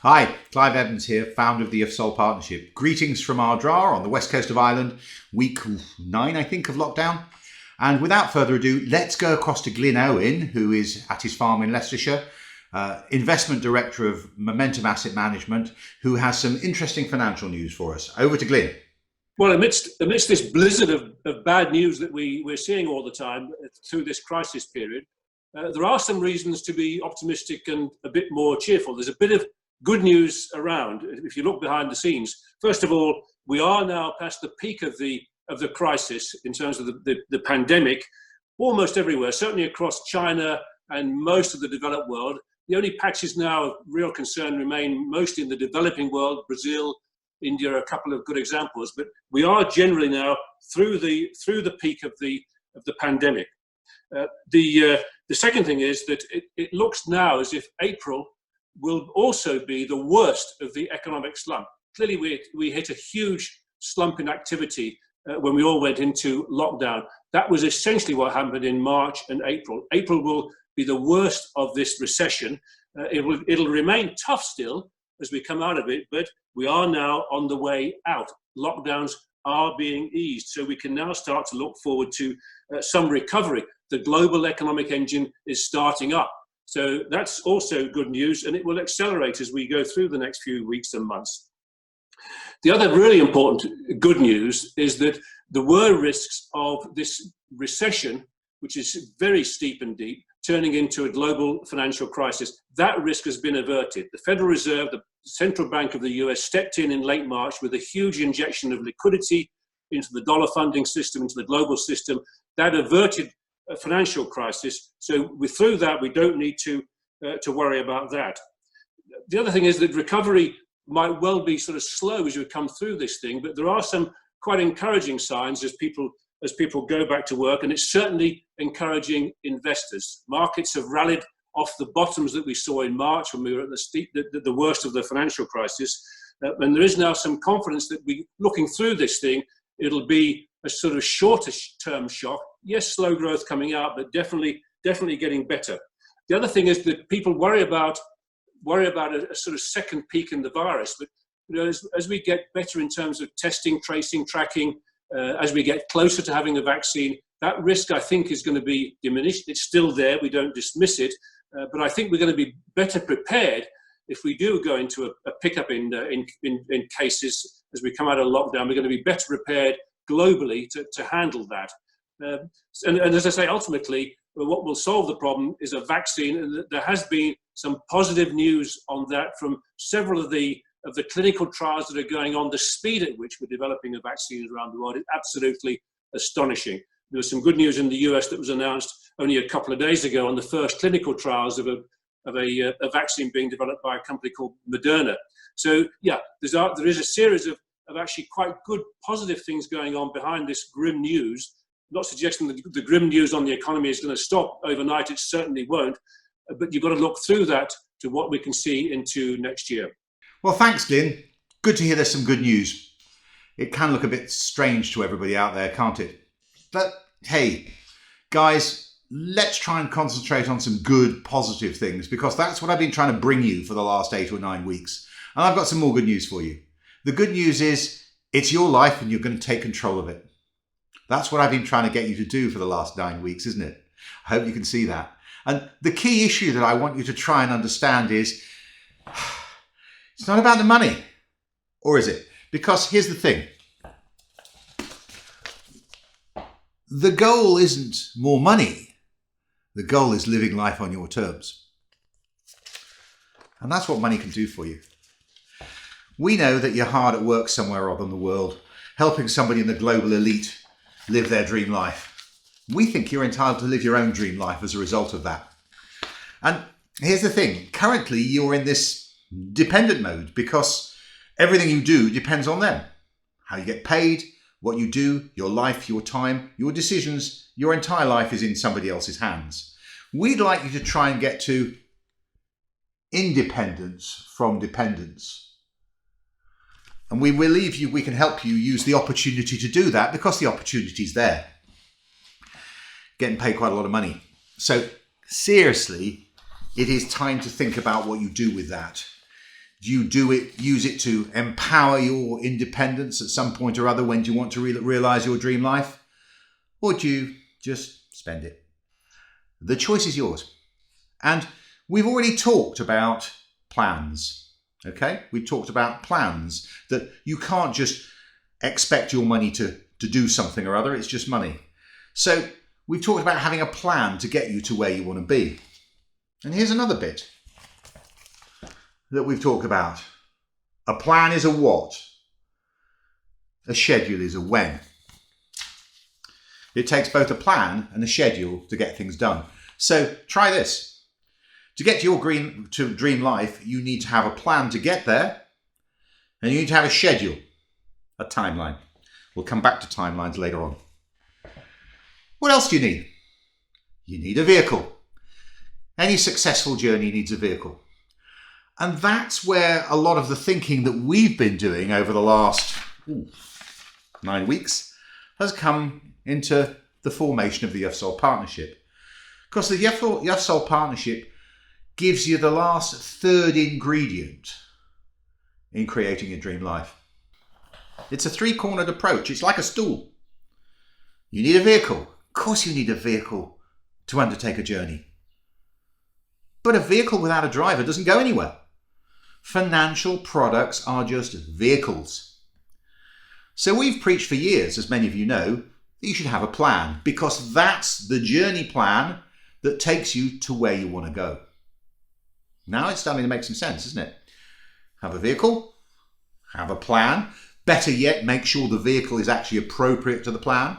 Hi, Clive Evans here, founder of the If Sol Partnership. Greetings from Ardra on the west coast of Ireland, week 9, I think, of lockdown. And without further ado, let's go across to Glyn Owen, who is at his farm in Leicestershire, investment director of Momentum Asset Management, who has some interesting financial news for us. Over to Glyn. Well, amidst this blizzard of bad news that we're seeing all the time through this crisis period, there are some reasons to be optimistic and a bit more cheerful. There's a bit of good news around if you look behind the scenes. First of all, we are now past the peak of the crisis in terms of the pandemic, almost everywhere, certainly across China and most of the developed world. The only patches now of real concern remain mostly in the developing world, Brazil, India are a couple of good examples, but we are generally now through the peak of the pandemic. The second thing is that it looks now as if April will also be the worst of the economic slump. Clearly, we hit a huge slump in activity when we all went into lockdown. That was essentially what happened in March and April. April will be the worst of this recession. It'll remain tough still as we come out of it, but we are now on the way out. Lockdowns are being eased, so we can now start to look forward to some recovery. The global economic engine is starting up. So that's also good news, and it will accelerate as we go through the next few weeks and months. The other really important good news is that there were risks of this recession, which is very steep and deep, turning into a global financial crisis. That risk has been averted. The Federal Reserve, the central bank of the US, stepped in late March with a huge injection of liquidity into the dollar funding system, into the global system. That averted a financial crisis. So through that, we don't need to worry about that. The other thing is that recovery might well be sort of slow as you come through this thing, but there are some quite encouraging signs as people go back to work, and it's certainly encouraging investors. Markets have rallied off the bottoms that we saw in March when we were at the worst of the financial crisis, and there is now some confidence that looking through this thing, it'll be a sort of shorter-term shock. Yes, slow growth coming out, but definitely getting better. The other thing is that people worry about a sort of second peak in the virus, but as we get better in terms of testing, tracing, tracking, as we get closer to having a vaccine, that risk, I think, is going to be diminished. It's still there. We don't dismiss it. But I think we're going to be better prepared if we do go into a pickup in cases as we come out of lockdown. We're going to be better prepared globally to handle that. And as I say, ultimately, what will solve the problem is a vaccine. And there has been some positive news on that from several of the clinical trials that are going on. The speed at which we're developing a vaccine around the world is absolutely astonishing. There was some good news in the US that was announced only a couple of days ago on the first clinical trials of a vaccine being developed by a company called Moderna. So yeah, there is a series of actually quite good positive things going on behind this grim news. I'm not suggesting that the grim news on the economy is going to stop overnight. It certainly won't. But you've got to look through that to what we can see into next year. Well, thanks, Glyn. Good to hear there's some good news. It can look a bit strange to everybody out there, can't it? But hey, guys, let's try and concentrate on some good, positive things, because that's what I've been trying to bring you for the last 8 or 9 weeks. And I've got some more good news for you. The good news is it's your life and you're going to take control of it. That's what I've been trying to get you to do for the last 9 weeks, isn't it? I hope you can see that. And the key issue that I want you to try and understand is it's not about the money, or is it? Because here's the thing. The goal isn't more money. The goal is living life on your terms. And that's what money can do for you. We know that you're hard at work somewhere or other in the world, helping somebody in the global elite live their dream life. We think you're entitled to live your own dream life as a result of that. And here's the thing. Currently, you're in this dependent mode because everything you do depends on them. How you get paid, what you do, your life, your time, your decisions, your entire life is in somebody else's hands. We'd like you to try and get to independence from dependence. And we can help you use the opportunity to do that because the opportunity's there. Getting paid quite a lot of money. So seriously, it is time to think about what you do with that. Do you use it to empower your independence at some point or other when you want to realize your dream life? Or do you just spend it? The choice is yours. And we've already talked about plans. Okay? We've talked about plans, that you can't just expect your money to do something or other. It's just money. So we've talked about having a plan to get you to where you want to be. And here's another bit that we've talked about. A plan is a what? A schedule is a when. It takes both a plan and a schedule to get things done. So try this. To get to your dream life, you need to have a plan to get there, and you need to have a schedule, a timeline. We'll come back to timelines later on. What else do you need? You need a vehicle. Any successful journey needs a vehicle. And that's where a lot of the thinking that we've been doing over the last 9 weeks has come into the formation of the YUFSOL partnership. Because the YUFSOL partnership gives you the last third ingredient in creating a dream life. It's a three-cornered approach. It's like a stool. You need a vehicle. Of course you need a vehicle to undertake a journey. But a vehicle without a driver doesn't go anywhere. Financial products are just vehicles. So we've preached for years, as many of you know, that you should have a plan, because that's the journey plan that takes you to where you want to go. Now it's starting to make some sense, isn't it? Have a vehicle, have a plan. Better yet, make sure the vehicle is actually appropriate to the plan.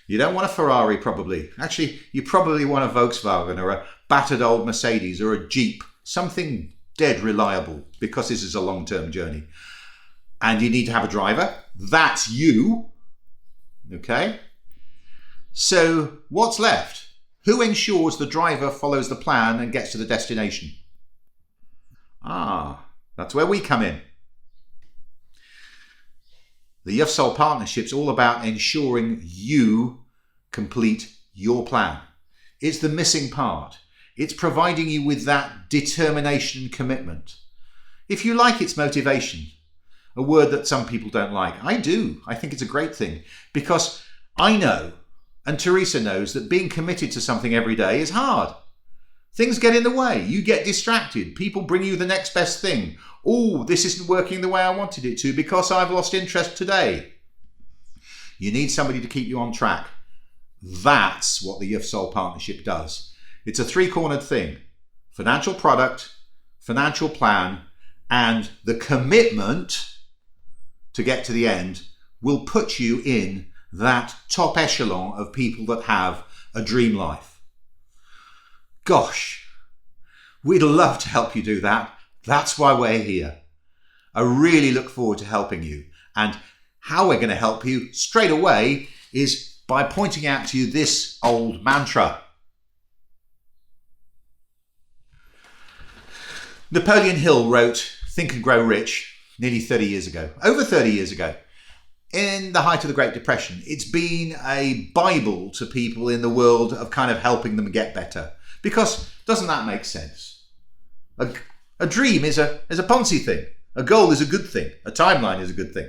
You don't want a Ferrari, probably. Actually, you probably want a Volkswagen or a battered old Mercedes or a Jeep, something dead reliable, because this is a long-term journey. And you need to have a driver. That's you. Okay? So what's left? Who ensures the driver follows the plan and gets to the destination? That's where we come in. The YUFSOL partnership's all about ensuring you complete your plan. It's the missing part. It's providing you with that determination and commitment. If you like, it's motivation, a word that some people don't like. I do. I think it's a great thing, because I know, and Teresa knows, that being committed to something every day is hard. Things get in the way. You get distracted. People bring you the next best thing. Oh, this isn't working the way I wanted it to because I've lost interest today. You need somebody to keep you on track. That's what the YUFSOL partnership does. It's a three-cornered thing. Financial product, financial plan, and the commitment to get to the end will put you in that top echelon of people that have a dream life. Gosh, we'd love to help you do that. That's why we're here. I really look forward to helping you. And how we're going to help you straight away is by pointing out to you this old mantra. Napoleon Hill wrote Think and Grow Rich nearly 30 years ago, over 30 years ago, in the height of the Great Depression. It's been a Bible to people in the world of kind of helping them get better. Because doesn't that make sense? A dream is a Ponzi thing. A goal is a good thing. A timeline is a good thing.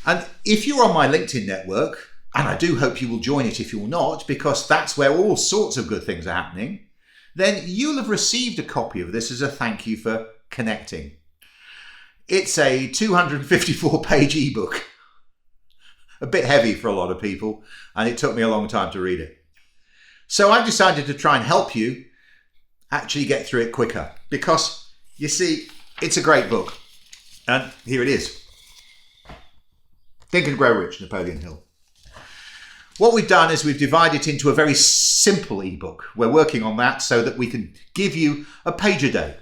And if you're on my LinkedIn network, and I do hope you will join it if you're not, because that's where all sorts of good things are happening, then you'll have received a copy of this as a thank you for connecting. It's a 254-page ebook. A bit heavy for a lot of people, and it took me a long time to read it. So I've decided to try and help you actually get through it quicker, because you see, it's a great book. And here it is. Think and Grow Rich, Napoleon Hill. What we've done is we've divided it into a very simple ebook. We're working on that so that we can give you a page a day.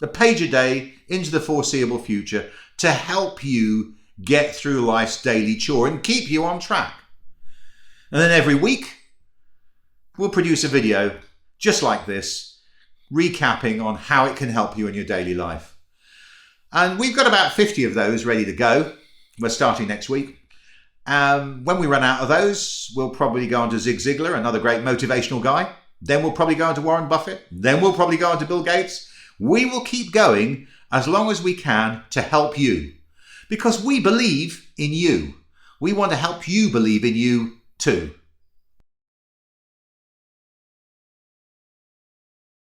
A page a day into the foreseeable future to help you get through life's daily chore and keep you on track. And then every week, we'll produce a video just like this, recapping on how it can help you in your daily life. And we've got about 50 of those ready to go. We're starting next week. When we run out of those, we'll probably go on to Zig Ziglar, another great motivational guy. Then we'll probably go on to Warren Buffett. Then we'll probably go on to Bill Gates. We will keep going as long as we can to help you, because we believe in you. We want to help you believe in you too.